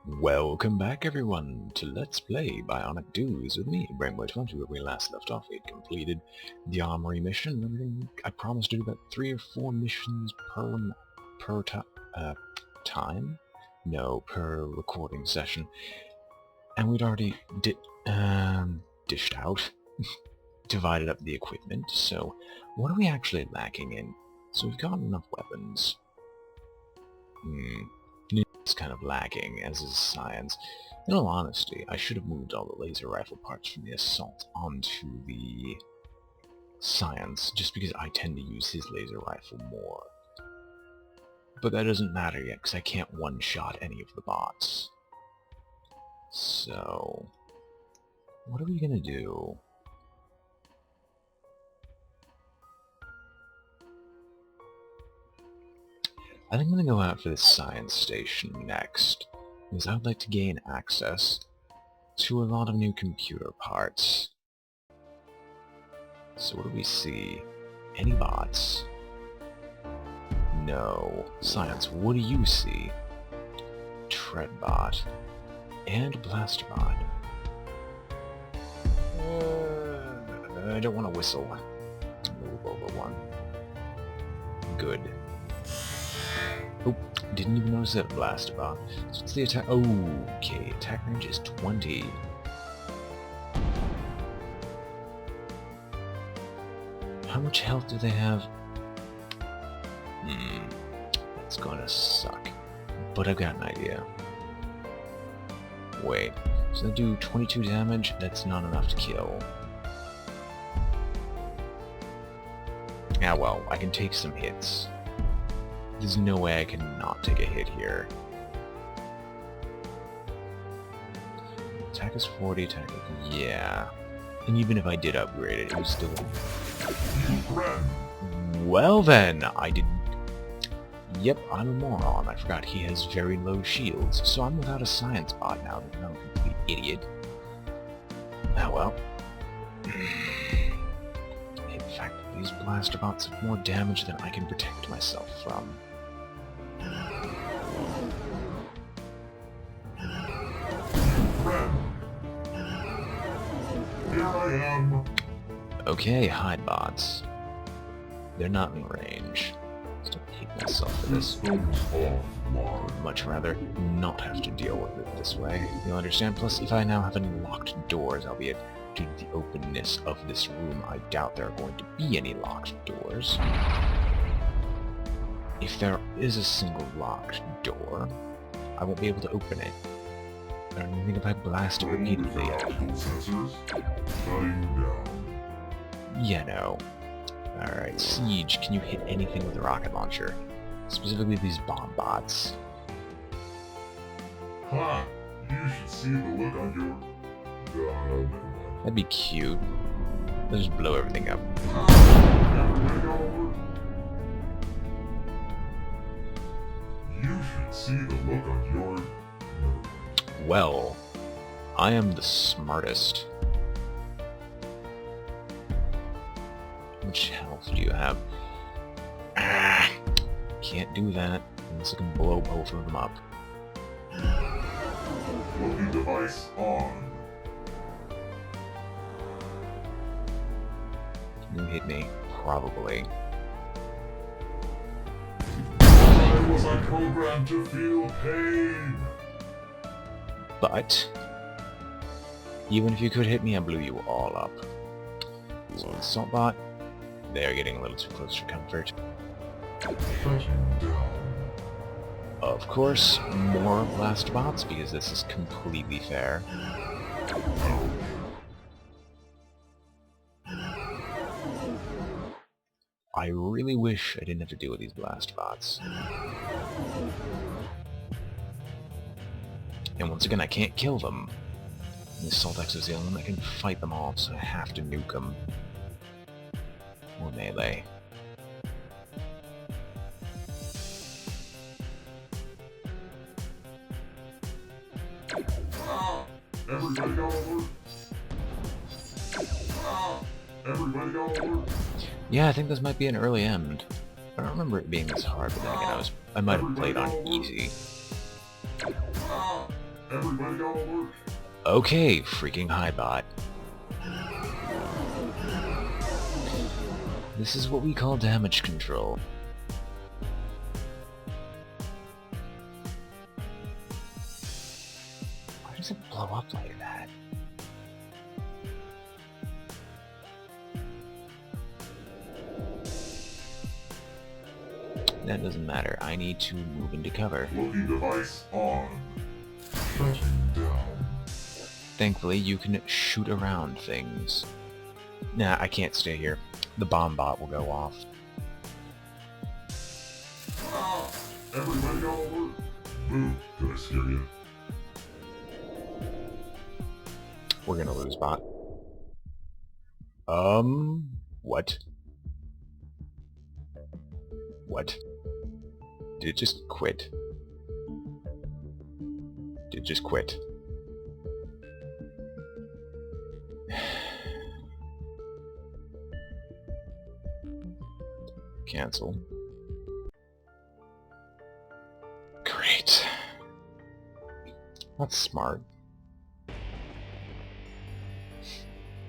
Welcome back everyone to Let's Play Bionic Duos with me, BrainBoy 20, where we last left off. We had completed the armory mission. I promised to do about 3 or 4 missions per time? No, per recording session. And we'd already dished out, divided up the equipment, so what are we actually lacking in? So we've got enough weapons. It's kind of lacking, as is science. In all honesty, I should have moved all the laser rifle parts from the assault onto the science, just because I tend to use his laser rifle more. But that doesn't matter yet, because I can't one-shot any of the bots. So, what are we gonna do? I think I'm going to go out for this science station next, because I would like to gain access to a lot of new computer parts. So what do we see? Any bots? No. Science, what do you see? Treadbot. And Blasterbot. I don't want to whistle. Move over one. Good. Oh, didn't even notice that Blasterbot. So what's the attack? Okay, attack range is 20. How much health do they have? It's gonna suck. But I've got an idea. Wait, so they do 22 damage? That's not enough to kill. Ah well, I can take some hits. There's no way I can not take a hit here. Attack is 40, attack is... yeah. And even if I did upgrade it, it was still... Well then, I did... Yep, I'm a moron. I forgot he has very low shields, so I'm without a science bot now. I'm a complete idiot. Ah well. In fact, these blaster bots have more damage than I can protect myself from. Here I am. Okay, hide bots. They're not in range. Still hate myself for this. Would much rather not have to deal with it this way. You'll understand. Plus, if I now have any locked doors, albeit due to the openness of this room, I doubt there are going to be any locked doors. If there is a single locked door, I won't be able to open it. I don't even think if I blast it repeatedly. Yeah, no. Alright, Siege, can you hit anything with a rocket launcher? Specifically these bomb bots. Ha! You should see the look on your... That'd be cute. Let's just blow everything up. You should see the look on your... Well, I am the smartest. How much health do you have? Ah, can't do that unless I can blow both of them up. Looking device on. Can you hit me? Probably. Why was I programmed to feel pain? But even if you could hit me, I blew you all up. So Assault Bot, they're getting a little too close for comfort. Shutting down. Of course, more Blast Bots, because this is completely fair. I really wish I didn't have to deal with these Blast Bots. And once again, I can't kill them. The Assault X is the only one that can fight them off, so I have to nuke them. Or melee. Everybody go alert. Everybody go alert. Yeah, I think this might be an early end. I don't remember it being this hard, but then again, I might have played on easy. Everybody on alert. Okay, freaking Highbot. This is what we call damage control. Why does it blow up like that? That doesn't matter. I need to move into cover. Looking device on. Shutting down. Thankfully, you can shoot around things. Nah, I can't stay here. The bomb bot will go off. Ah! Everybody on alert. Boo, did I scare you? We're gonna lose bot. What? What? Did it just quit? Did it just quit? Cancel. Great. That's smart.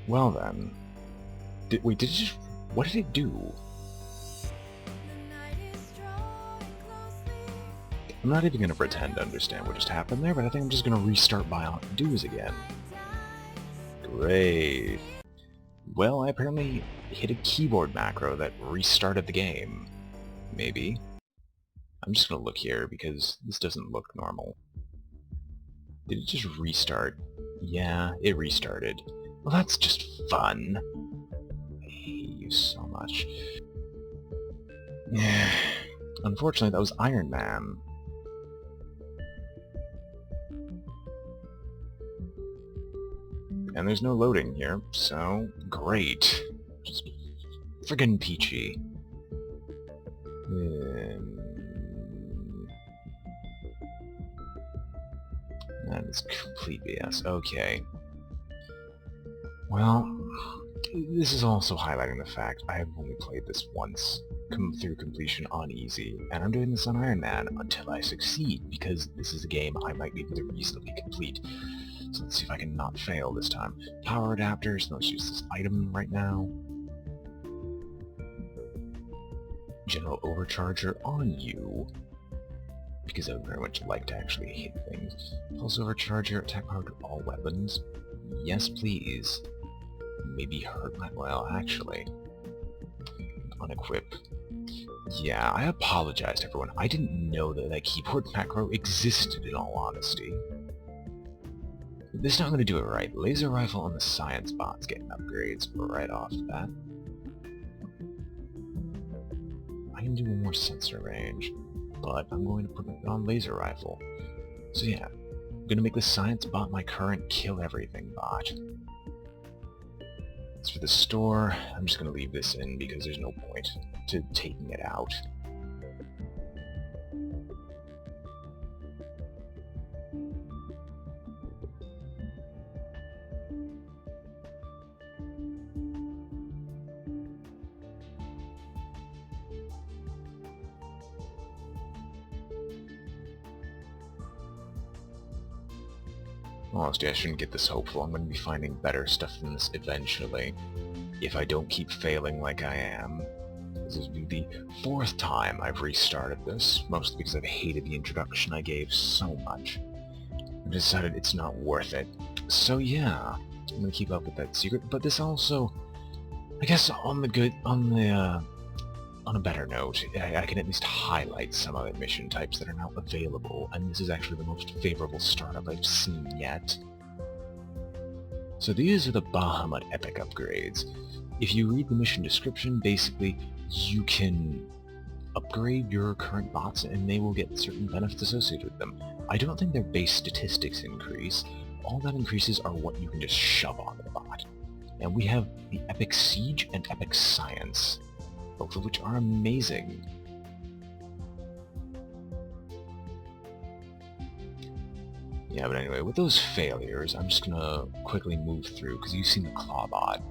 Well then. Wait, did it just... What did it do? I'm not even gonna pretend to understand what just happened there, but I think I'm just gonna restart Bionic Duos again. Great. Well, I apparently hit a keyboard macro that restarted the game. Maybe. I'm just gonna look here, because this doesn't look normal. Did it just restart? Yeah, it restarted. Well, that's just fun. I hate you so much. Yeah. Unfortunately, that was Iron Man. And there's no loading here, so great. Just friggin' peachy. That is complete BS. Okay. Well, this is also highlighting the fact I have only played this once, come through completion on easy, and I'm doing this on Iron Man until I succeed, because this is a game I might be able to reasonably complete. So let's see if I can not fail this time. Power adapters, let's use this item right now. General Overcharger on you, because I would very much like to actually hit things. Pulse Overcharger, attack power to all weapons. Yes, please. Maybe hurt my... well, actually. Unequip. Yeah, I apologize to everyone. I didn't know that that keyboard macro existed, in all honesty. This time I'm going to do it right. Laser rifle on the science bot's getting upgrades right off the bat. I can do one more sensor range, but I'm going to put it on laser rifle. So yeah, I'm going to make the science bot my current kill everything bot. As for the store, I'm just going to leave this in because there's no point to taking it out. Honestly, I shouldn't get this hopeful. I'm going to be finding better stuff than this eventually. If I don't keep failing like I am. This will be the 4th time I've restarted this, mostly because I've hated the introduction I gave so much. I decided it's not worth it. So yeah, I'm going to keep up with that secret, but this also, I guess on a better note, I can at least highlight some of the mission types that are now available, and this is actually the most favorable startup I've seen yet. So these are the Bahamut epic upgrades. If you read the mission description, basically you can upgrade your current bots and they will get certain benefits associated with them. I don't think their base statistics increase. All that increases are what you can just shove on the bot. And we have the Epic Siege and Epic Science, both of which are amazing. Yeah, but anyway, with those failures, I'm just gonna quickly move through, because you've seen the Clawbot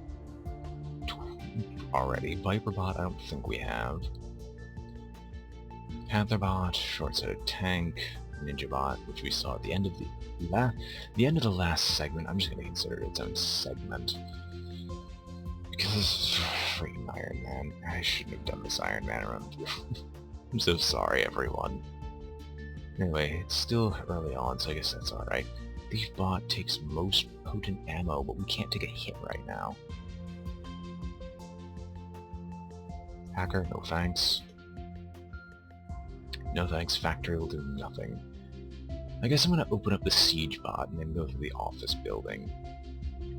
already. Viperbot, I don't think we have. Pantherbot, short-sighted tank, ninja bot, which we saw at the end of the last segment. I'm just gonna consider it its own segment. Because this is freaking Iron Man. I shouldn't have done this Iron Man run. I'm so sorry, everyone. Anyway, it's still early on, so I guess that's alright. Thief bot takes most potent ammo, but we can't take a hit right now. Hacker, no thanks. No thanks, factory will do nothing. I guess I'm gonna open up the siege bot and then go through the office building.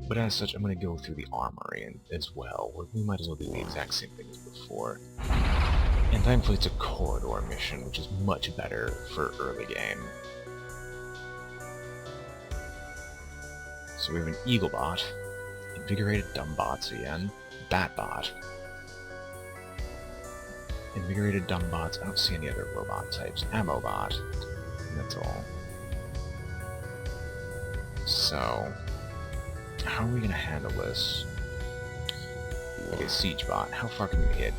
But as such, I'm gonna go through the armory as well, where we might as well do the exact same thing as before. And thankfully it's a corridor mission, which is much better for early game. So we have an Eagle bot, Invigorated Dumb Bots again, Bat bot, Invigorated Dumb Bots, I don't see any other robot types, Ammo bot, and that's all. So, how are we gonna handle this? Okay, Siege bot, how far can we hit?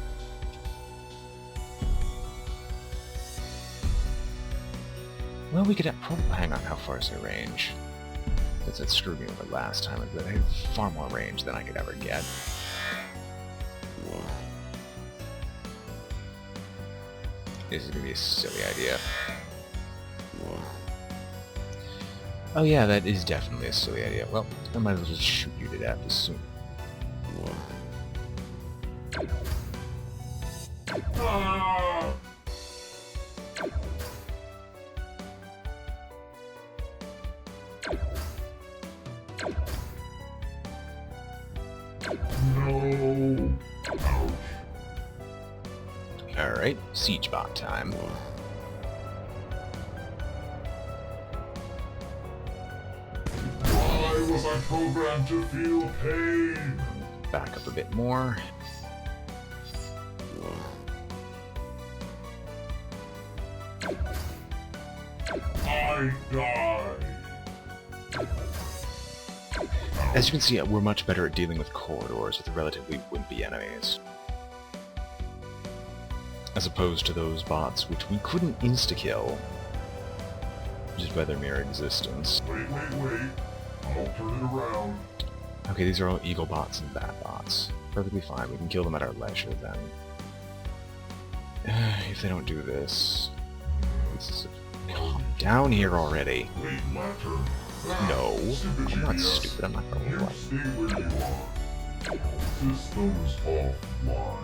Well, we could probably hang on. How far is their range? Because that screwed me over last time. But I had far more range than I could ever get. This is gonna be a silly idea. Oh yeah, that is definitely a silly idea. Well, I might as well just shoot you to death as soon. No. Ouch. Alright, siege bot time. Why was I programmed to feel pain? Back up a bit more. I die. As you can see, we're much better at dealing with corridors with relatively wimpy enemies. As opposed to those bots, which we couldn't insta-kill, just by their mere existence. Wait. I'll turn it around. Okay, these are all Eagle bots and Bat bots. Perfectly fine, we can kill them at our leisure then. If they don't do this... Calm down here already. Wait, my turn. No, I'm not stupid, I'm not gonna You run. stay where you are. Systems offline.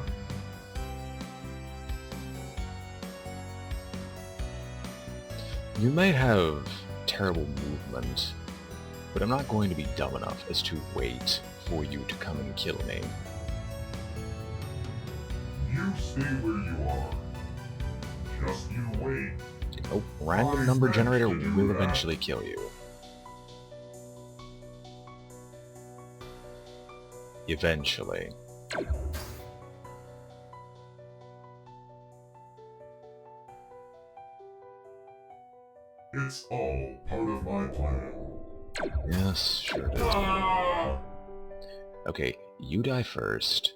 You might have terrible movement, but I'm not going to be dumb enough as to wait for you to come and kill me. You stay where you are. Just you wait. Oh, random number generator will eventually kill you. Eventually. It's all part of my plan. Yes, sure it is. Ah! Okay, you die first.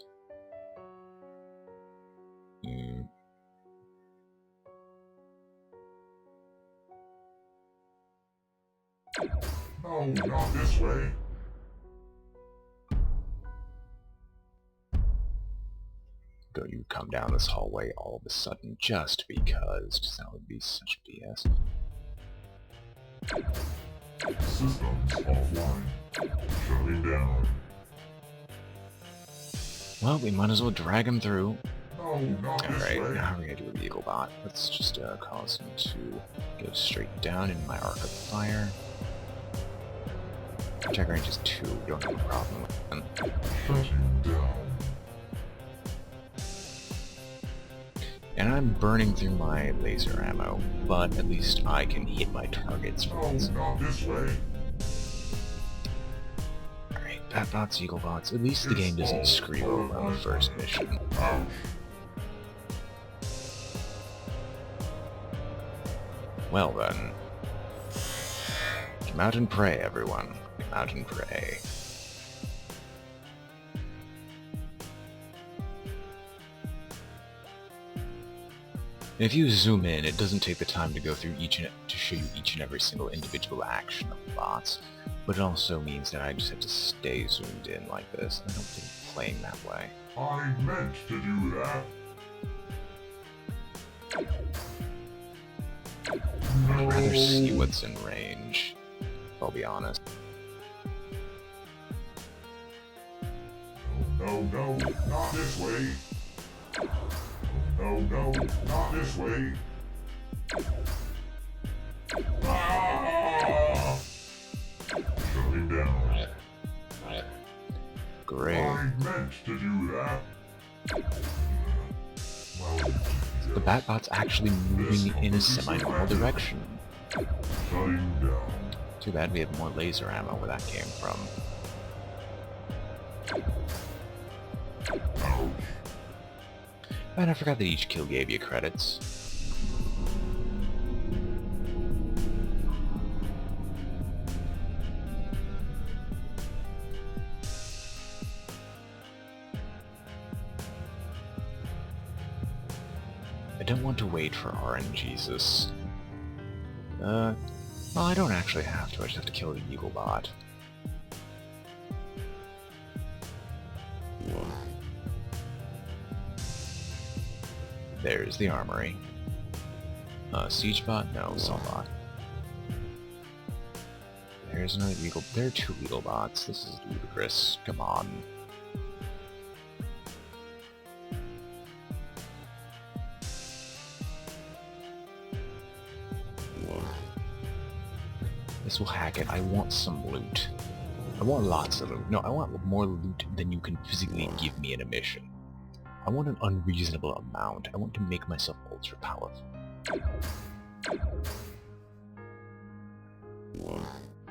Hmm. No, not this way. Go, you come down this hallway all of a sudden just because that would be such BS. Systems offline. Shutting down. Well, we might as well drag him through. No, not this Alright, way. now how are we gonna do with the Eagle bot? Let's just cause him to go straight down in my arc of fire. Attack range is 2, we don't have a problem with him. Shutting down. And I'm burning through my laser ammo, but at least I can hit my targets No, once. not this way. Alright, Bat bots, Eagle bots, at least the game doesn't screw you over on the first mission. Ouch. Well then. Come out and pray, everyone. Come out and pray. If you zoom in, it doesn't take the time to go through each and to show you each and every single individual action of the bots, but it also means that I just have to stay zoomed in like this. I don't think playing that way. I meant to do that. I'd rather see what's in range, if I'll be honest. No, not this way. No, not this way. Ah! Shut him down. Great. I meant to do that. Well, The Batbot's actually moving in a semi-normal direction. shut him down. Too bad we have more laser ammo where that came from. Ouch. And I forgot that each kill gave you credits. I don't want to wait for RNGesus. Well, I don't actually have to. I just have to kill the Eagle bot. There's the armory. Siege bot? No, Assault bot. There's another Eagle. There are two Eagle bots. This is ludicrous. Come on. This will hack it. I want some loot. I want lots of loot. No, I want more loot than you can physically give me in a mission. I want an unreasonable amount. I want to make myself ultra powerful.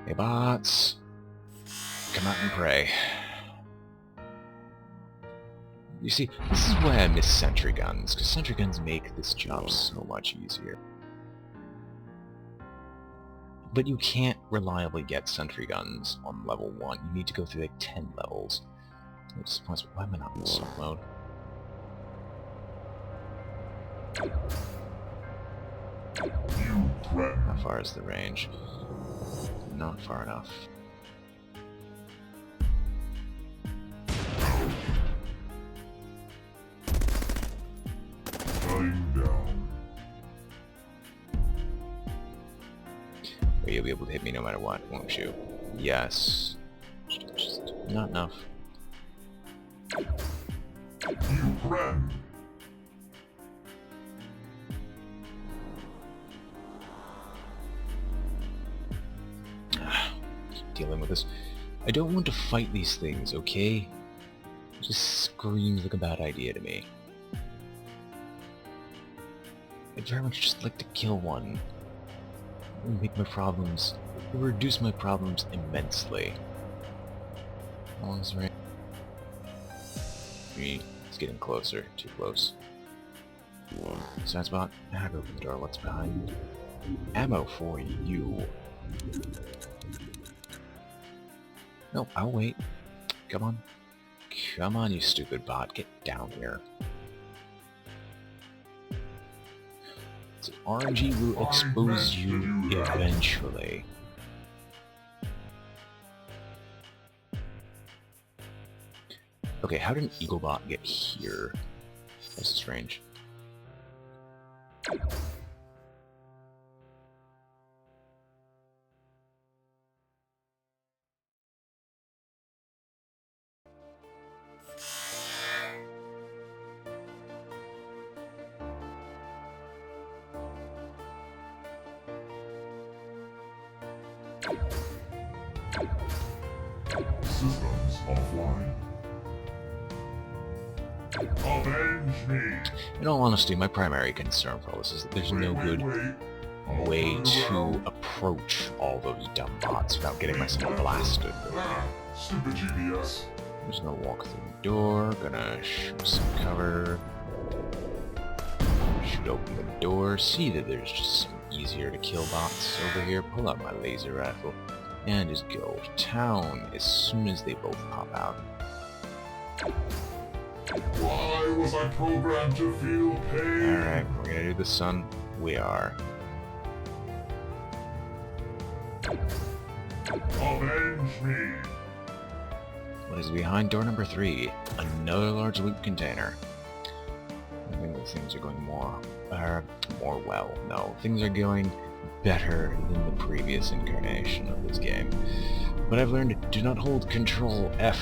Hey bots, come out and pray. You see, this is why I miss sentry guns, because sentry guns make this job so much easier. But you can't reliably get sentry guns on level 1. You need to go through like 10 levels. Why am I not in assault mode? You threaten. How far is the range? Not far enough. Shut him down. But you'll be able to hit me no matter what, won't you? Yes. Just not enough. You threaten. Keep dealing with this. I don't want to fight these things, okay? It just screams like a bad idea to me. I'd very much just like to kill one. It would make my problems... It would reduce my problems immensely. How long is the range? It's getting closer. Too close. Side spot. I have to open the door. What's behind you? Ammo for you. Nope, I'll wait. Come on. Come on, you stupid bot. Get down here. So RNG will expose you eventually. Okay, how did an Eaglebot get here? This is strange. Systems offline. Avenge me! In all honesty, my primary concern for all this is that there's no good I'll way put it to around. approach all those dumb bots without getting myself blasted. Ah, stupid GPS. I'm just gonna walk through the door, gonna shoot some cover, shoot open the door, see that there's just some easier to kill bots over here, pull out my laser rifle, and just go to town as soon as they both pop out. Why was I programmed to feel pain? Alright, we're gonna do the sun. We are. Avenge me! What is behind door number 3? Another large loot container. I think that things are going more well. No, things are going better than the previous incarnation of this game. But I've learned do not hold Control F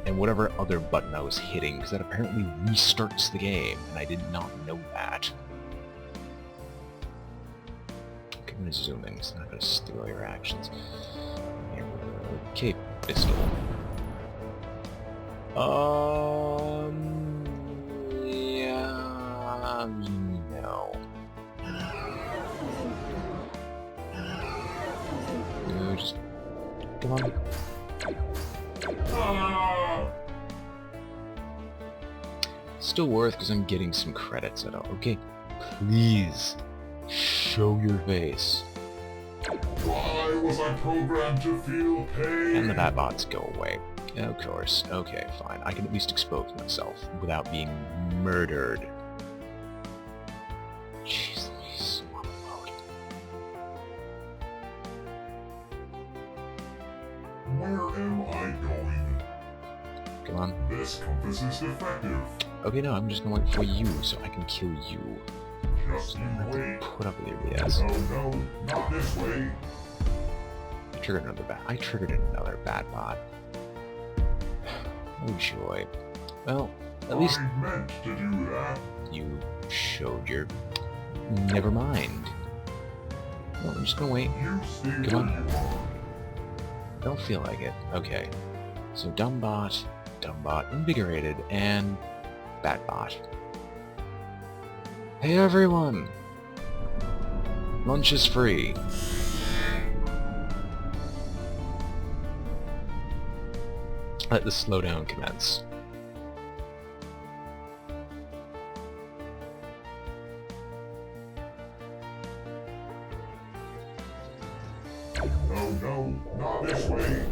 and whatever other button I was hitting, because that apparently restarts the game, and I did not know that. Okay, I'm gonna zoom in, so I'm not gonna steal your actions. Okay, pistol. Yeah, no. No, just come on. Still worth, because I'm getting some credits at all. Okay, please show your face. Why was I programmed to feel pain? And the bad bots go away. Of course. Okay, fine. I can at least expose myself without being murdered. Jeez, let me swap mode. Where am I going? Come on. This compass is defective. Okay, no, I'm just gonna wait for you so I can kill you. Just you wait. Put up with your BS. No, no, not this way. I triggered another bad bot. Oh joy. Well, at least I meant to do that. you showed your... Never mind. Well, I'm just gonna wait. You stay Come where on. you are. Don't feel like it. Okay. So Dumbbot, Invigorated, and Batbot. Hey everyone! Lunch is free. Let the slowdown commence. No, no, not this way.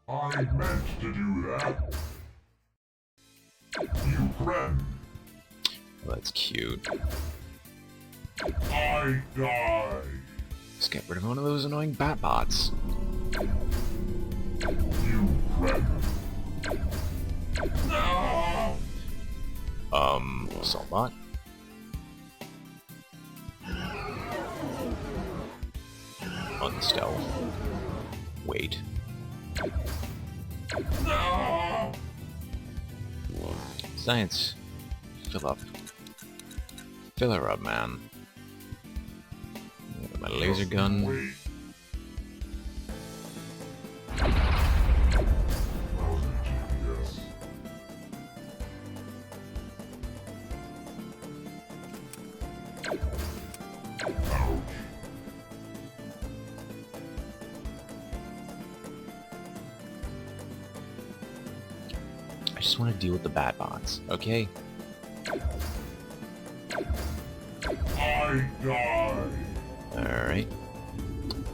I meant to do that. You friend. Well, that's cute. I die. Let's get rid of one of those annoying Batbots. You friend. No! Assaultbot. Unstealth. Wait. No! Science. Fill up. Fill her up, man. My laser gun. Wait. GPS. Ouch. I just want to deal with the Batbots, okay? I die. Alright.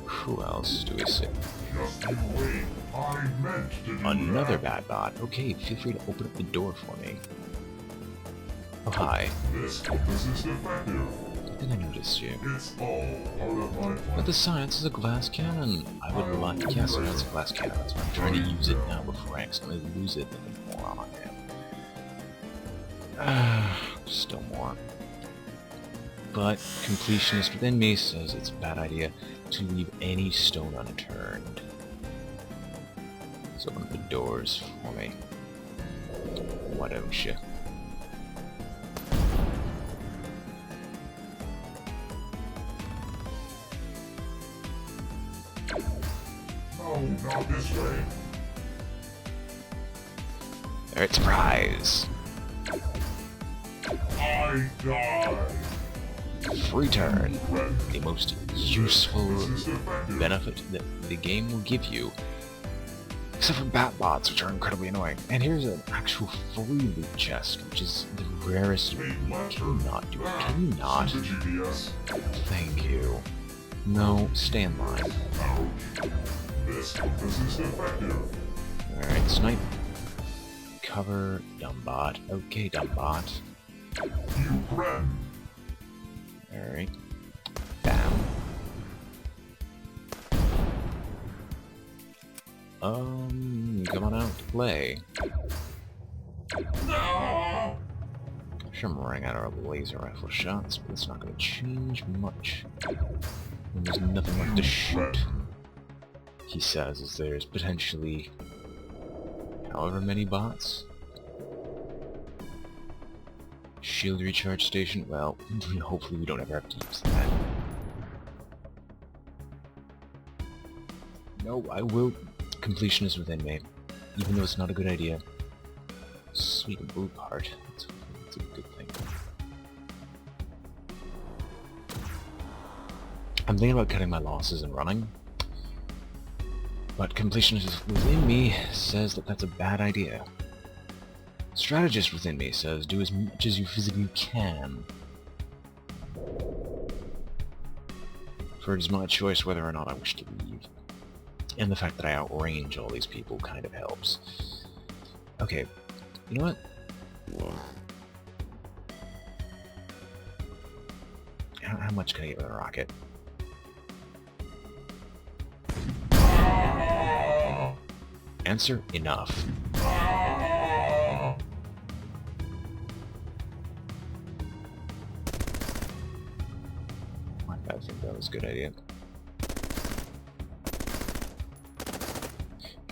Who else do we see? Just you wait. I meant to do Another that. Batbot. Okay, feel free to open up the door for me. Oh, hi. This compass is defective. I think I noticed you. It's all part of my But plan. the science is a glass cannon. I would like... Yes, I know it's a glass cannon. That's why I'm trying to use it now before I accidentally lose it and more on it. Still more. But completionist within me says it's a bad idea to leave any stone unturned. So open up the doors for me. Why don't you? No, not this way. Alright, surprise! I die. Free turn! Friend. The most useful This is defective. benefit that the game will give you. Except for Batbots, which are incredibly annoying. And here's an actual free loot chest, which is the rarest Wait, loot. left Can you not do it? Can you not? The GPS. Thank you. No, stay in line. Ouch. This compass is defective. Alright, snipe. Cover, Dumbbot. Okay, Dumbbot. You friend. Alright. Come on out to play. No! Sure, I'm running out of laser rifle shots, but it's not going to change much. When there's nothing left to shoot. He says as there's potentially however many bots. Shield recharge station, well, hopefully we don't ever have to use that. No, I will. Completion is within me, even though it's not a good idea. Sweet blue part. That's a good thing. I'm thinking about cutting my losses and running, but completion is within me says that that's a bad idea. Strategist within me says do as much as you physically can. For it is my choice whether or not I wish to leave. And the fact that I outrange all these people kind of helps. Okay, you know what? How much can I get with a rocket? Answer, enough. I think that was a good idea.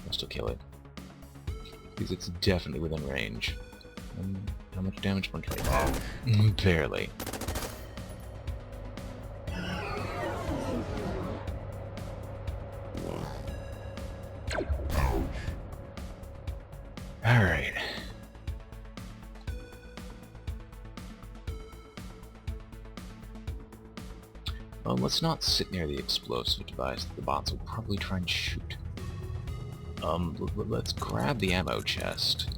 I'll still kill it. Because it's definitely within range. How much damage? 120. Barely. Alright. Well, let's not sit near the explosive device that the bots will probably try and shoot. Let's grab the ammo chest.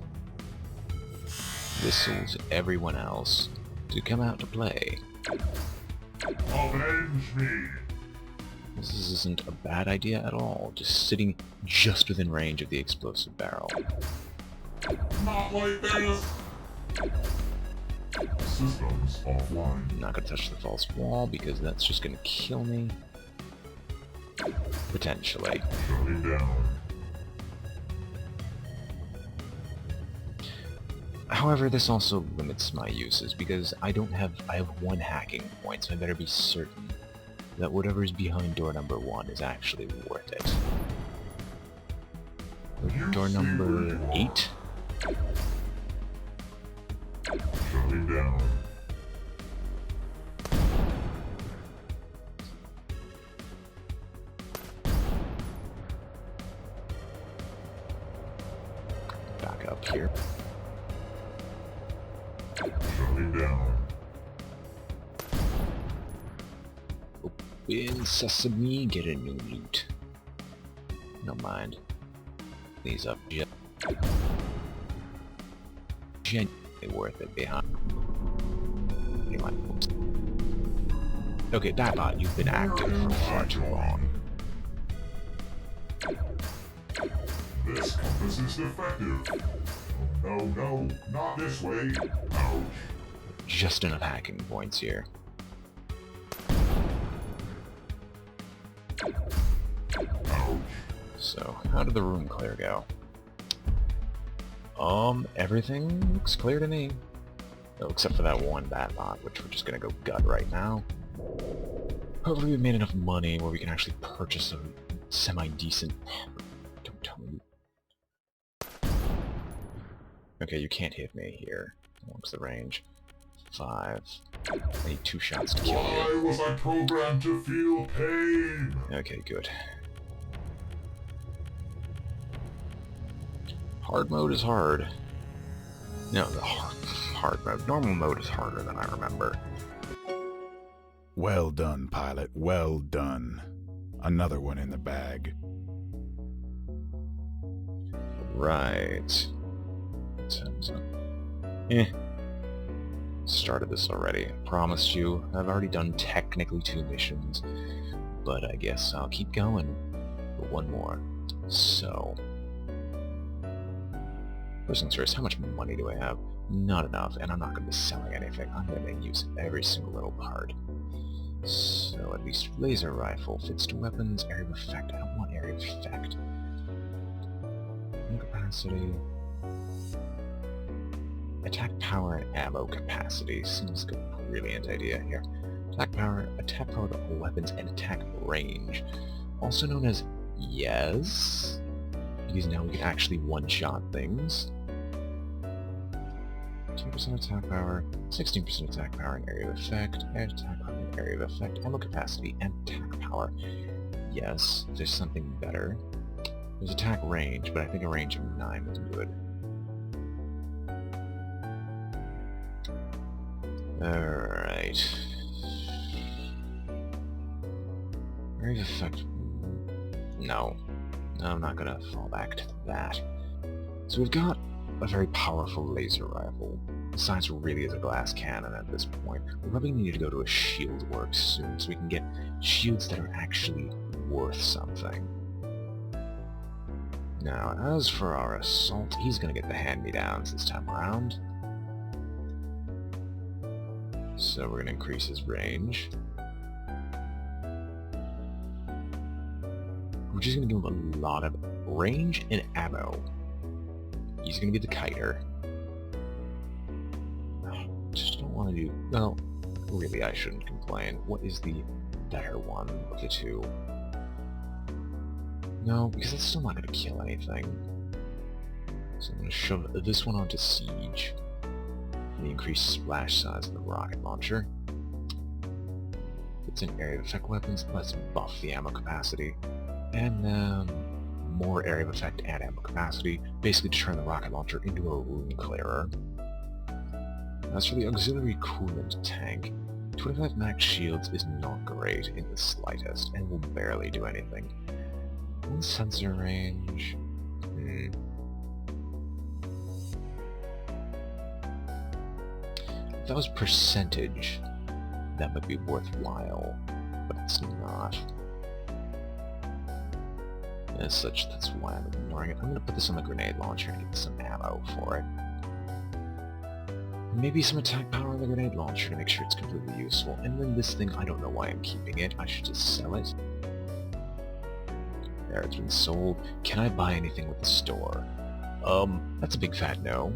Whistles everyone else to come out to play. Avenge me! This isn't a bad idea at all, just sitting just within range of the explosive barrel. Not like this! Systems offline. I'm not gonna touch the false wall because that's just gonna kill me. Potentially. Shutting down. However, this also limits my uses because I have one hacking point, so I better be certain that whatever is behind door number 1 is actually worth it. Door number 8? Shutting down. Back up here. Shutting down. Open sesame, get a new loot. No mind. These up genuinely worth it behind. Okay, Batbot, you've been active for far too long. This compass is defective. Oh, no, not this way. Ouch. Just enough hacking points here. Ouch. So, how did the room clear go? Everything looks clear to me. Oh, except for that one Batbot, which we're just gonna go gut right now. Hopefully we've made enough money where we can actually purchase a semi-decent... Don't tell me. Okay, you can't hit me here. What's the range? 5. I need 2 shots to kill you. Why was I programmed to feel pain? Okay, good. Hard mode is hard. No, the hard mode. Normal mode is harder than I remember. Well done, pilot. Well done. Another one in the bag. Right. Started this already. Promised you. I've already done technically 2 missions, but I guess I'll keep going for 1 more. So, first things first, how much money do I have? Not enough, and I'm not going to be selling anything. I'm going to make use of every single little part. So, at least laser rifle fits to weapons, area of effect. I don't want area of effect. ammo capacity. Attack power and ammo capacity. Seems like a brilliant idea here. Attack power of weapons, and attack range. Also known as yes, because now we can actually one-shot things. 10% attack power, 16% attack power and area of effect, and attack power and area of effect, ammo capacity, and attack power. Yes, there's something better. There's attack range, but I think a range of 9 is good. Alright. Area of effect... No. I'm not gonna fall back to that. So we've got a very powerful laser rifle. The size really is a glass cannon at this point. We probably need to go to a shield works soon so we can get shields that are actually worth something. Now, as for our assault, he's gonna get the hand-me-downs this time around. So we're gonna increase his range. We're just gonna give him a lot of range and ammo. He's gonna be the kiter. Just don't want to do... Well, really I shouldn't complain. What is the better one of the two? No, because it's still not gonna kill anything. So I'm gonna shove this one onto siege. The increased splash size of the rocket launcher. It's an area of effect weapons. Let's buff the ammo capacity. And more area of effect and ammo capacity, basically to turn the rocket launcher into a rune clearer. As for the auxiliary coolant tank, 25 max shields is not great in the slightest, and will barely do anything. One sensor range... If that was percentage, that would be worthwhile, but it's not. As such, that's why I'm ignoring it. I'm gonna put this on the grenade launcher and get some ammo for it. Maybe some attack power on the grenade launcher to make sure it's completely useful. And then this thing, I don't know why I'm keeping it. I should just sell it. There, it's been sold. Can I buy anything with the store? That's a big fat no.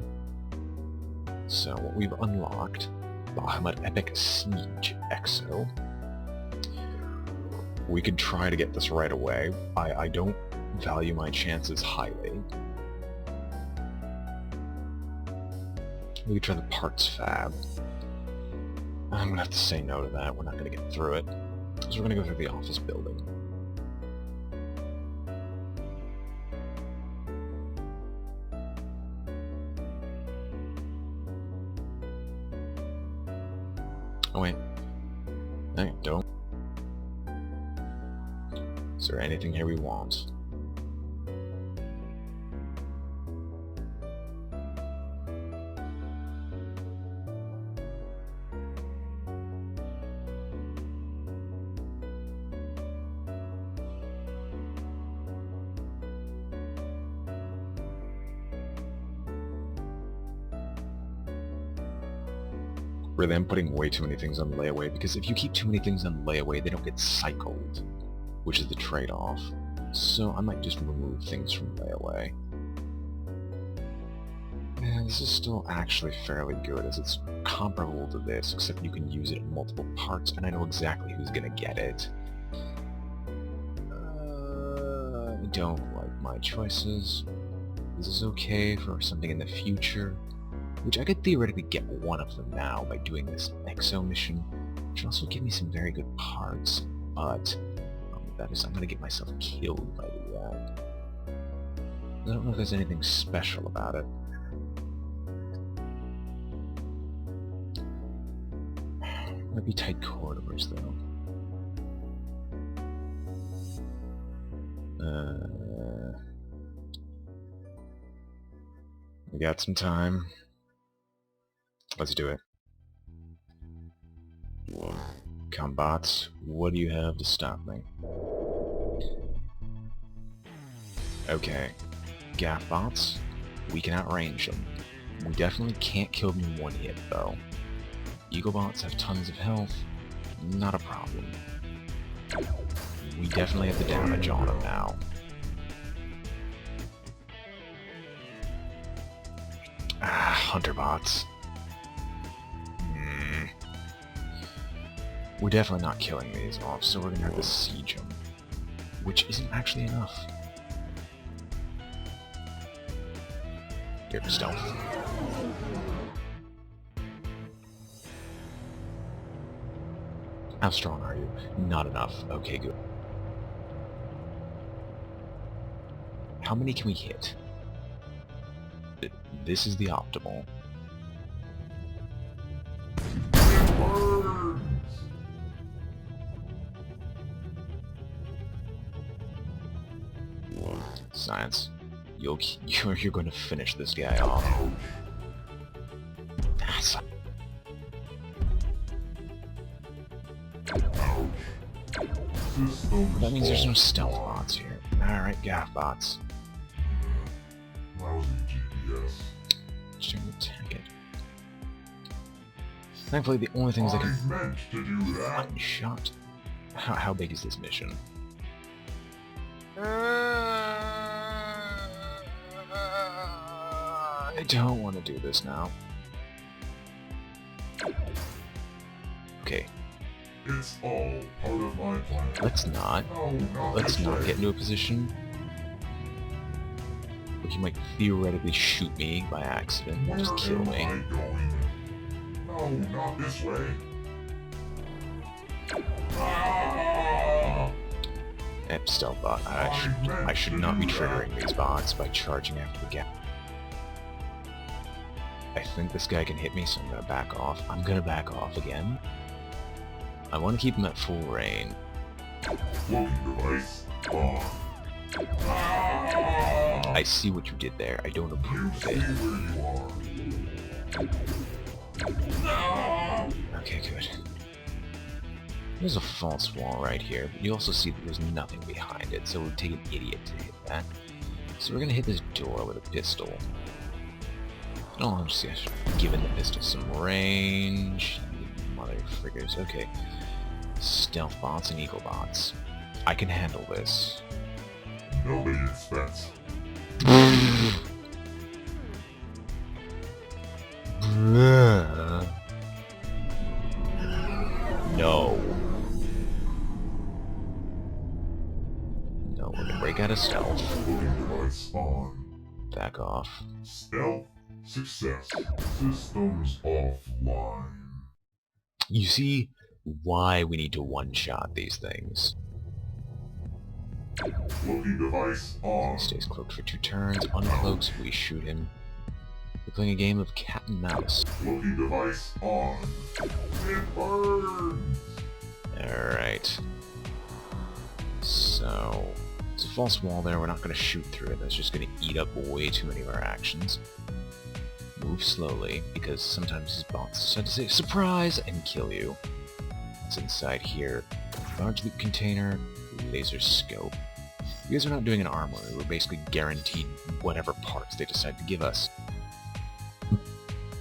So, what we've unlocked, Bahamut Epic Siege Exo. We could try to get this right away. I don't value my chances highly. We could try the parts fab. I'm gonna have to say no to that. We're not gonna get through it. So we're gonna go through the office building. Oh wait. Hey, don't. Is there anything here we want? Really, I'm putting way too many things on layaway, because if you keep too many things on layaway, they don't get cycled, which is the trade-off. So I might just remove things from layaway. And this is still actually fairly good, as it's comparable to this, except you can use it in multiple parts, and I know exactly who's gonna get it. I don't like my choices. This is okay for something in the future, which I could theoretically get one of them now by doing this exo mission, which also give me some very good parts, but that is, I'm gonna get myself killed if I do that. I don't know if there's anything special about it. Might be tight corridors, though. We got some time. Let's do it. Combots, what do you have to stop me? Okay. Gaff bots, we can outrange them. We definitely can't kill them in one hit, though. Eaglebots have tons of health, not a problem. We definitely have the damage on them now. hunter bots. We're definitely not killing these off, so we're gonna have to siege them. Which isn't actually enough. Here, stealth. How strong are you? Not enough. Okay, good. How many can we hit? This is the optimal. Science. You're going to finish this guy off. That means there's no stealth bots here. Alright, gaff bots. Lousy GPS. Just trying to attack it. Thankfully, the only things that I can meant to do that. one shot. How big is this mission? I don't want to do this now. Okay, It's all part of my plan. let's not. No, not Let's this not way. get into a position where he might theoretically shoot me by accident and just kill Where me. am I going? No, not this way. Ah! Stealth bot. I should not be triggering these bots by charging after the gap. I think this guy can hit me, so I'm gonna back off. I'm gonna back off again. I want to keep him at full range. Cloaking device on. Ah! I see what you did there. I don't You approve stay of it. where you are. No! Okay, good. There's a false wall right here, but you also see that there's nothing behind it, so it would take an idiot to hit that. So we're gonna hit this door with a pistol. Oh, I'm just giving the pistol some range. You mother friggers. Okay. Stealth bots and eagle bots. I can handle this. Nobody expects. No. No, we're gonna break out of stealth. Cloaking device on. Back off. Stealth success. Systems offline. You see why we need to one-shot these things. Cloaking device on. He stays cloaked for 2 turns, uncloaks, we shoot him. We're playing a game of cat and mouse. Cloaking device on. It burns. Alright. So, it's a false wall there, we're not going to shoot through it, that's just going to eat up way too many of our actions. Move slowly, because sometimes his bots decide to say, surprise, and kill you. It's inside here. Large loot container, laser scope. You guys are not doing an armory, we're basically guaranteed whatever parts they decide to give us.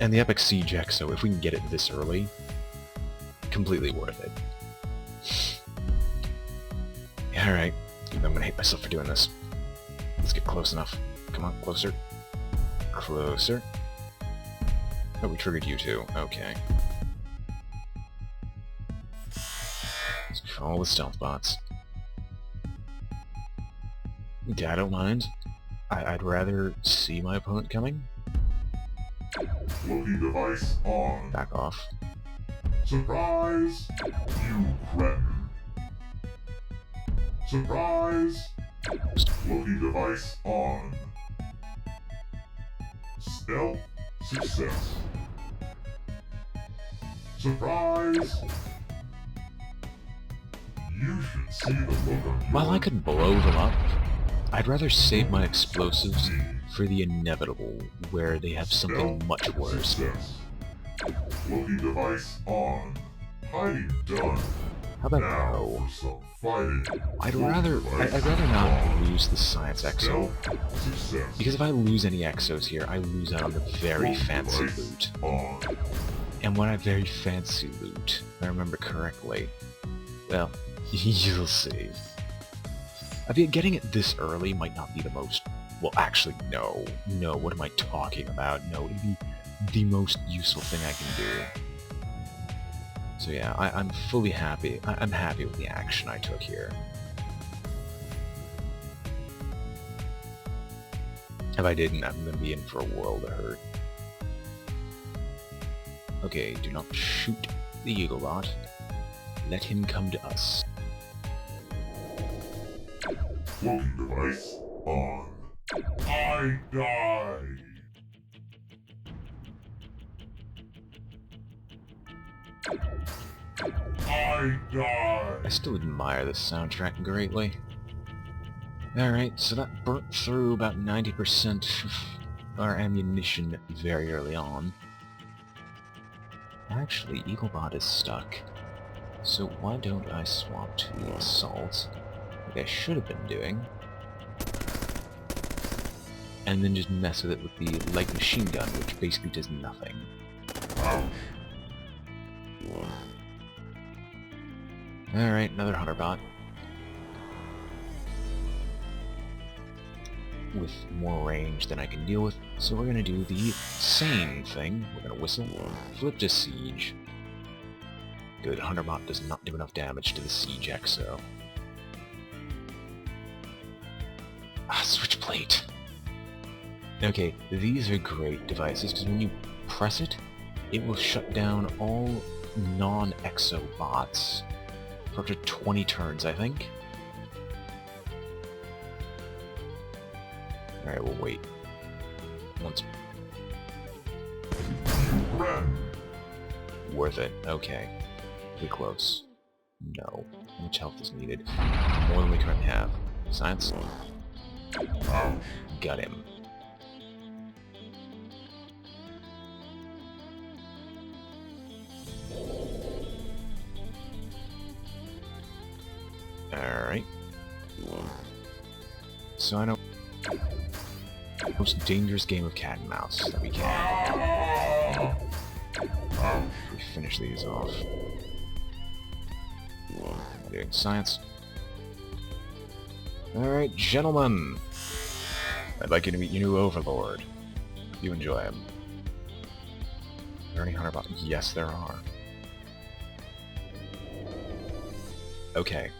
And the Epic Siege Exo, if we can get it this early, completely worth it. Alright, I'm gonna hate myself for doing this. Let's get close enough. Come on, closer. Closer. Oh, we triggered you too. Okay. Let's call the stealth bots. Yeah, I don't mind. I'd rather see my opponent coming. Cloaking device on. Back off. Surprise! You cretin. Surprise! Cloaking device on. Stealth success. Surprise! You should see the look on your While I could blow them up, I'd rather save my explosives for the inevitable, where they have something much worse. Success. Cloaking device on. Hiding done. How about Now no? for some fighting. I'd Cloaking rather device not on. lose the Science Exo, Stealth success. because if I lose any Exos here, I lose out on the very Cloaking fancy device loot. On. And when I very fancy loot, if I remember correctly, well, you'll see. I mean, getting it this early might not be the most... Well, actually, no. No, what am I talking about? No, it'd be the most useful thing I can do. So yeah, I'm fully happy. I'm happy with the action I took here. If I didn't, I'm gonna be in for a world of hurt. Okay, do not shoot the Eaglebot. Let him come to us. Cloaking device on. I died. I died. I still admire this soundtrack greatly. Alright, so that burnt through about 90% of our ammunition very early on. Actually, Eaglebot is stuck. So why don't I swap to the Assault, like I should have been doing, and then just mess with it with the light machine gun, which basically does nothing. Alright, another Hunterbot. With more range than I can deal with, so we're gonna do the same thing. We're gonna whistle, flip to Siege. Good, Hunterbot does not do enough damage to the Siege Exo. Ah, Switchblade! Okay, these are great devices, because when you press it, it will shut down all non-Exo bots for up to 20 turns, I think. Alright, we'll wait. Once... Run. Worth it. Okay. Pretty close. No. How much health is needed? More than we currently have. Science? Got him. Alright. So I know... most dangerous game of cat and mouse that we can. We finish these off. Doing science. Alright, gentlemen! I'd like you to meet your new overlord. You enjoy him. Are there any Hunterbot? Yes, there are. Okay.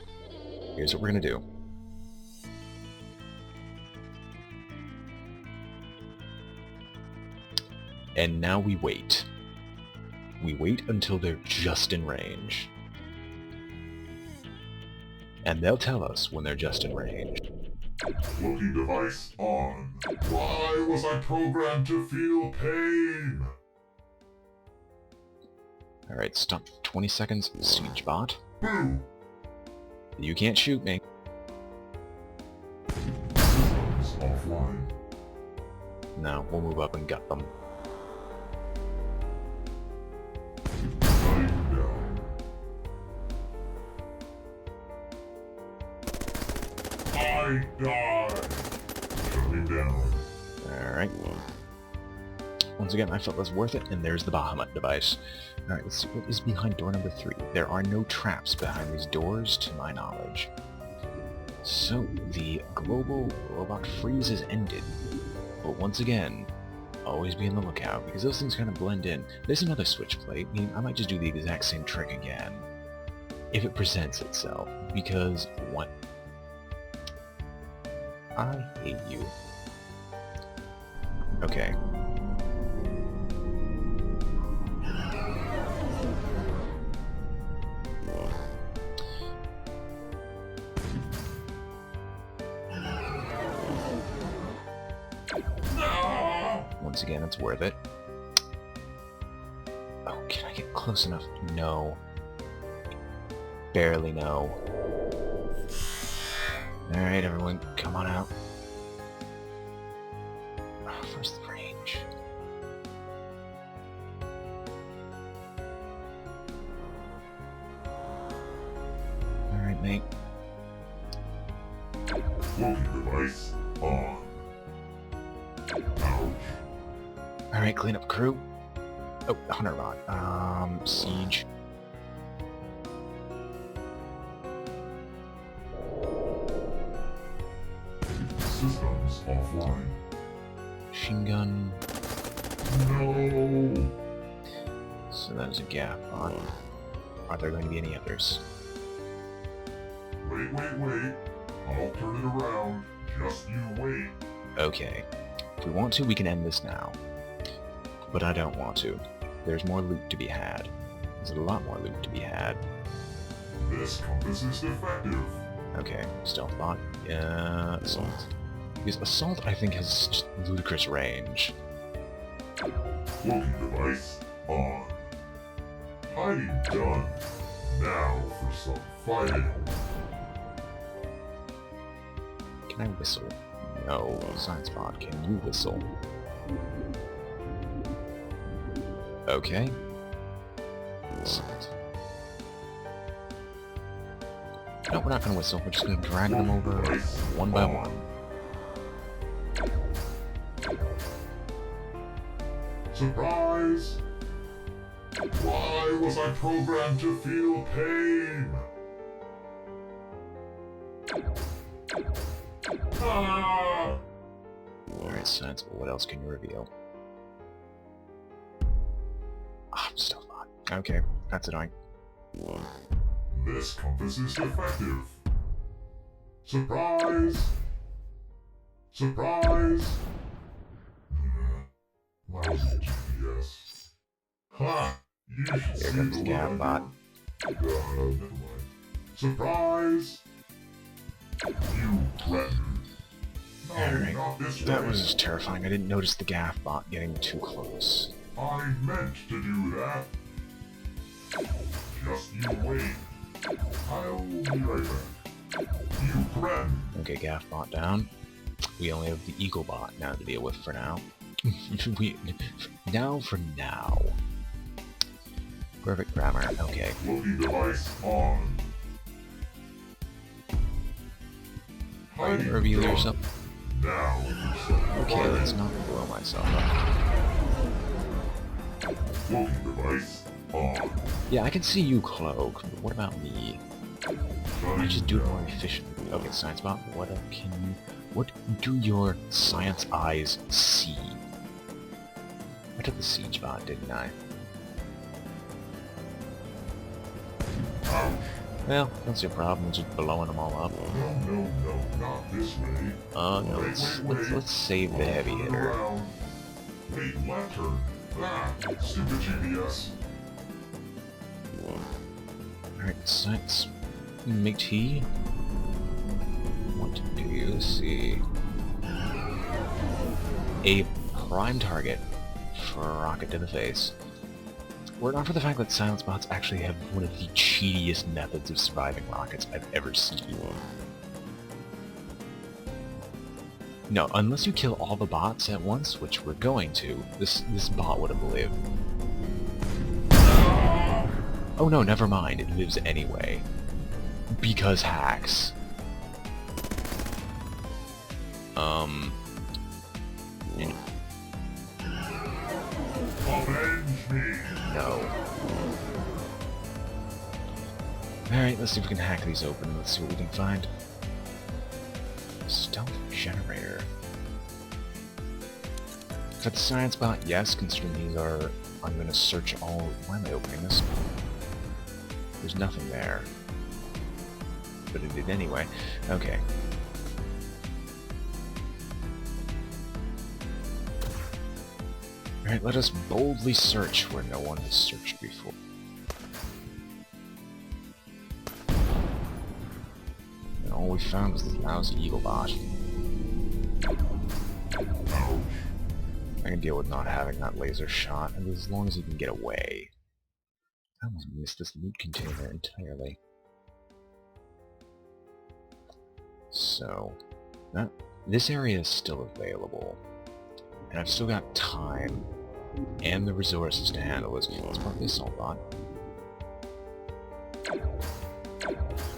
Here's what we're gonna do. And now we wait. We wait until they're just in range. And they'll tell us when they're just in range. Cloaking device on. Why was I programmed to feel pain? Alright, stop. 20 seconds. Siege bot. Boo! You can't shoot me. Systems offline. No, we'll move up and gut them. Lying down. I died. Shutting down. Alright. Once again, I felt that's worth it, and there's the Bahamut device. Alright, let's see what is behind door number 3. There are no traps behind these doors, to my knowledge. So, the global robot freeze has ended. But once again, always be on the lookout, because those things kind of blend in. There's another switch plate. I might just do the exact same trick again. If it presents itself. Because, what? I hate you. Okay. Once again, it's worth it. Oh, can I get close enough? No. Barely no. Alright, everyone, come on out. Oh, first the range. Alright, mate. Cloaking device on. Ouch. Alright, clean up crew. Oh, Hunterbot. Siege. Systems offline. Machine gun. No. So that is a gap on. Are there going to be any others? Wait. I'll turn it around. Just you wait. Okay. If we want to, we can end this now. But I don't want to. There's more loot to be had. There's a lot more loot to be had. This compass is defective. Okay, stealth bot. Yeah, assault. Because assault, I think, has just ludicrous range. Cloaking device on. Hiding done. Now for some fighting. Can I whistle? No. Science bot, can you whistle? Okay. Assault. No, we're not gonna whistle. We're just gonna drag them over one by one. Surprise! Why was I programmed to feel pain? Ah! Alright, science, but what else can you reveal? Ah, still not. Okay, that's annoying. This compass is defective. Surprise! Surprise! Lousy GPS. Ha! You should Here see comes the the gap bot. never mind. Surprise! You threatened. No, Alright, not this that way. was terrifying. I didn't notice the gaff bot getting too close. I meant to do that. Just you wait. I'll be right back. You threatened. Okay, gaff bot down. We only have the eagle bot now to deal with for now. For now. Perfect grammar. Okay. Cloaking device on. Hiding Reveal done. yourself. Now. Okay, let's not blow myself up. Cloaking device on. Yeah, I can see you, Cloak, but what about me? I just do it more efficiently. Okay, science bot, what do your science eyes see? I took the siege bot, didn't I? Ouch. Well, that's your problem, it's just blowing them all up. No, not this way. No, Wait. let's save the heavy Turn hitter. around. Wait, left turn. Ah, stupid GPS. Alright, science. Make tea. What do you see? A prime target for a rocket to the face. Were it not for the fact that silence bots actually have one of the cheatiest methods of surviving rockets I've ever seen. No, unless you kill all the bots at once, which we're going to, this bot would have lived. Oh no, never mind, it lives anyway. Because hacks. Avenge me. No. Alright, let's see if we can hack these open. Let's see what we can find. Stealth generator. For the science bot, yes, considering these are... I'm gonna search all... Why am I opening this? There's nothing there. But it did anyway. Okay. Alright, let us boldly search where no one has searched before. And all we found was this lousy eagle bot. Ouch. I can deal with not having that laser shot, and as long as he can get away. I almost missed this loot container entirely. So, this area is still available. And I've still got time and the resources to handle this. It's probably a assault bot.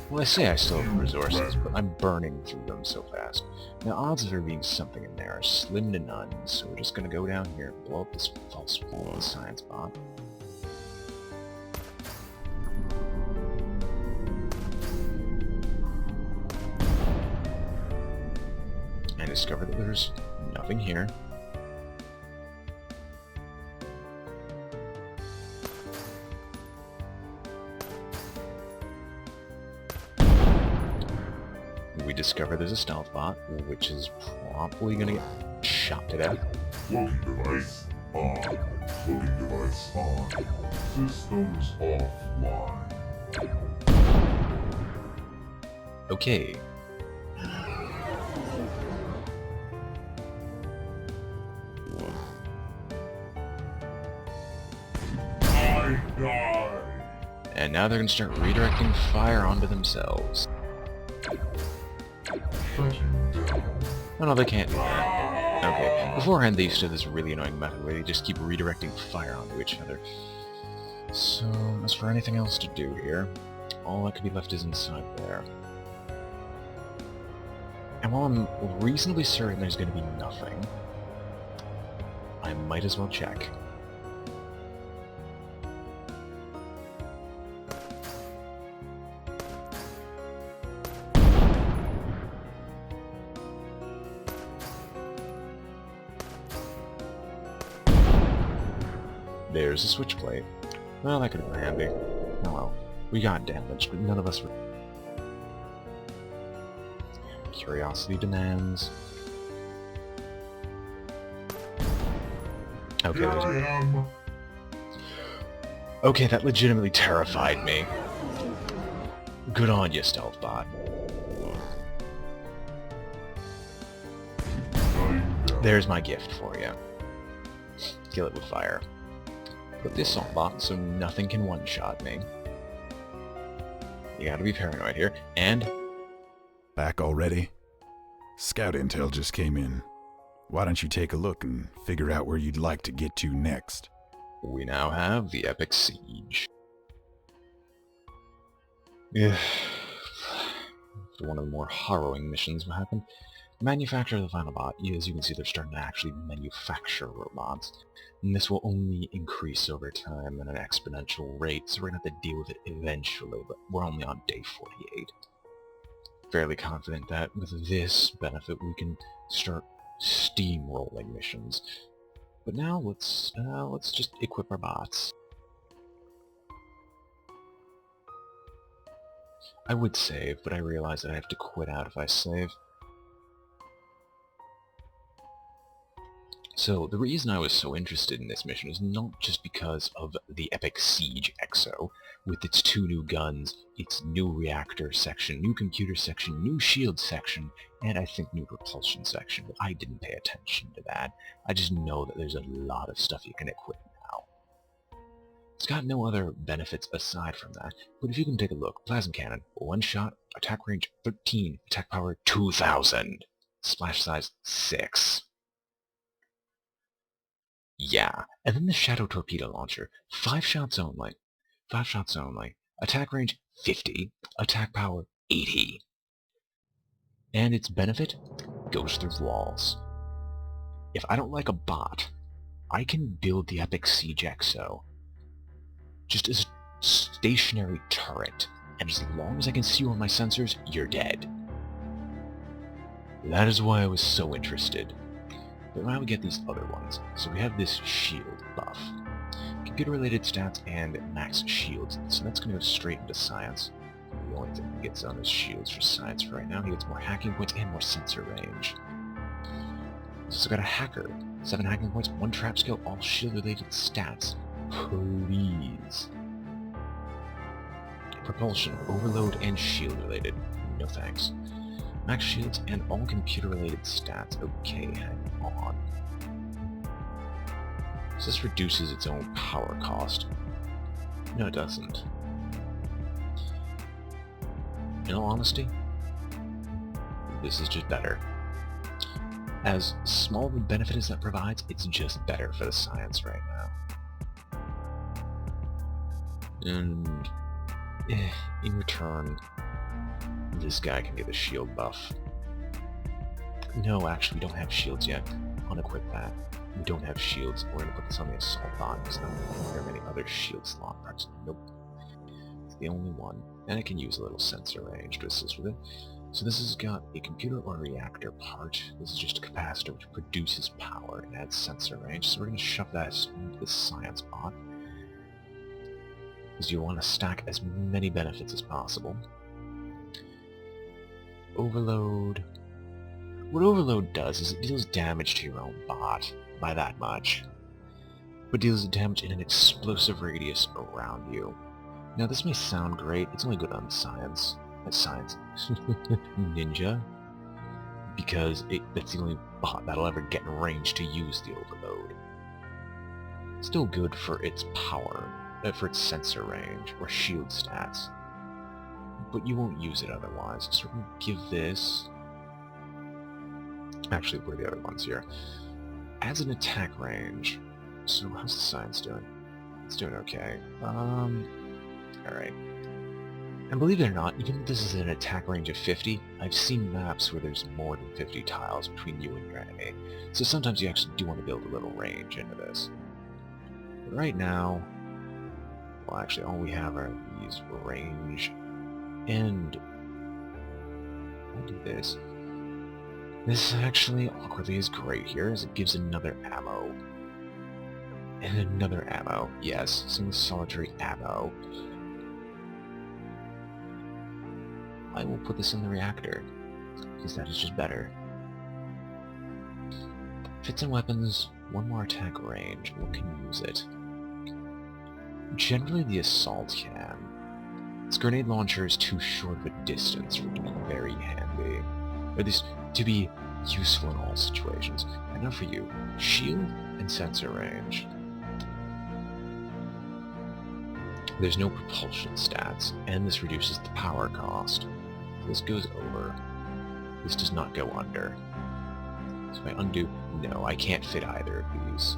Well, I say I still have the resources, but I'm burning through them so fast. Now, odds of there being something in there are slim to none, so we're just gonna go down here and blow up this false wall of the science bot. And discover that there's nothing here. We discover there's a stealth bot, which is promptly gonna get shot to death. Cloaking device on. Cloaking device on. Systems offline. Okay. I die. And now they're gonna start redirecting fire onto themselves. Shutting down. Oh no, they can't do that. Okay, beforehand they used to have this really annoying method where they just keep redirecting fire onto each other. So, as for anything else to do here, all that could be left is inside there. And while I'm reasonably certain there's going to be nothing, I might as well check. There's a switch plate. Well, that could have been handy. Oh well. We got damaged, but none of us were... Curiosity demands. Okay, Here I am. okay, that legitimately terrified me. Good on you, stealth bot. Shutting down. There's my gift for you. Kill it with fire. Put the assault bot so nothing can one-shot me. You gotta be paranoid here. And Back already? Scout intel just came in. Why don't you take a look and figure out where you'd like to get to next? we now have the epic siege. Yeah. One of the more harrowing missions will happen. Manufacture the final bot. As you can see, they're starting to actually manufacture robots. And this will only increase over time at an exponential rate, so we're going to have to deal with it eventually, but we're only on day 48. Fairly confident that with this benefit we can start steamrolling missions. But now let's just equip our bots. I would save, but I realize that I have to quit out if I save. So, the reason I was so interested in this mission is not just because of the Epic Siege EXO, with its 2 new guns, its new reactor section, new computer section, new shield section, and I think new propulsion section, but I didn't pay attention to that. I just know that there's a lot of stuff you can equip now. It's got no other benefits aside from that, but if you can take a look, plasma cannon, 1 shot, attack range 13, attack power 2000, splash size 6. Yeah, and then the Shadow Torpedo Launcher, 5 shots only. 5 shots only. Attack range 50, attack power 80. And its benefit goes through walls. If I don't like a bot, I can build the Epic Siege EXO just as a stationary turret, and as long as I can see you on my sensors, you're dead. That is why I was so interested. But now we get these other ones. So we have this shield buff. Computer-related stats and max shields. So that's going to go straight into science. The only thing he gets on his shields for science for right now. He gets more hacking points and more sensor range. So got a hacker. 7 hacking points, 1 trap skill, all shield-related stats. Please. Propulsion, overload, and shield-related. No thanks. Max shields and all computer-related stats. Okay, hang on. So this reduces its own power cost. No, it doesn't. In all honesty, this is just better. As small of a benefit as that provides, it's just better for the science right now. And in return, this guy can get a shield buff. No, actually, we don't have shields yet. Unequip that. We don't have shields. We're gonna put this on the assault bot because I don't think there are many other shield slot parts. Nope. It's the only one. And it can use a little sensor range to assist with it. So this has got a computer or reactor part. This is just a capacitor which produces power and adds sensor range. So we're gonna shove that into the science bot, because you want to stack as many benefits as possible. Overload. What Overload does is it deals damage to your own bot by that much, but deals damage in an explosive radius around you. Now this may sound great, it's only good on science. Ninja, because that's the only bot that'll ever get in range to use the Overload. Still good for its power, for its sensor range, or shield stats, but you won't use it otherwise. So we're going to give this... Actually, where are the other ones here? As an attack range. So how's the science doing? It's doing okay. Alright. And believe it or not, even if this is an attack range of 50, I've seen maps where there's more than 50 tiles between you and your enemy. So sometimes you actually do want to build a little range into this. But right now, well actually all we have are these range, and I'll do this. This actually awkwardly is great here, as it gives another ammo. And another ammo. Yes, single solitary ammo. I will put this in the reactor, because that is just better. Fits and weapons, one more attack range. What can use it? Generally the assault can. Its grenade launcher is too short of a distance for it to be very handy. Or at least to be useful in all situations. And now for you, shield and sensor range. There's no propulsion stats, and this reduces the power cost. This goes over. This does not go under. So if I undo, no, I can't fit either of these.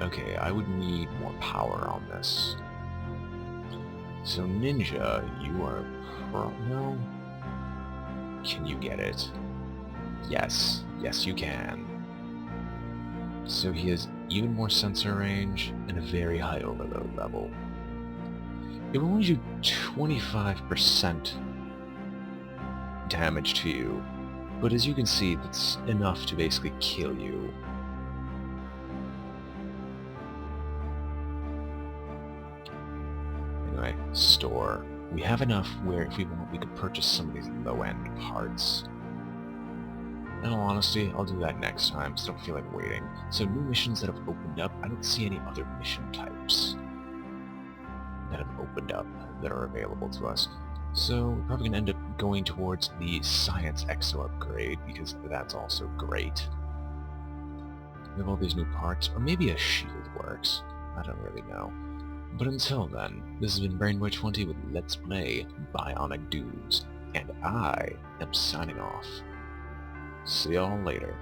Okay, I would need more power on this. So Ninja, you are no? Can you get it? Yes. Yes, you can. So he has even more sensor range and a very high overload level. It will only do 25% damage to you, but as you can see, that's enough to basically kill you. Anyway, store. We have enough where if we want, we could purchase some of these low-end parts. In all honesty, I'll do that next time, so don't feel like waiting. So new missions that have opened up, I don't see any other mission types that have opened up that are available to us. So we're probably going to end up going towards the Science Exo upgrade, because that's also great. We have all these new parts, or maybe a shield works. I don't really know. But until then, this has been BrainBoy 20 with Let's Play Bionic Dudes, and I am signing off. See y'all later.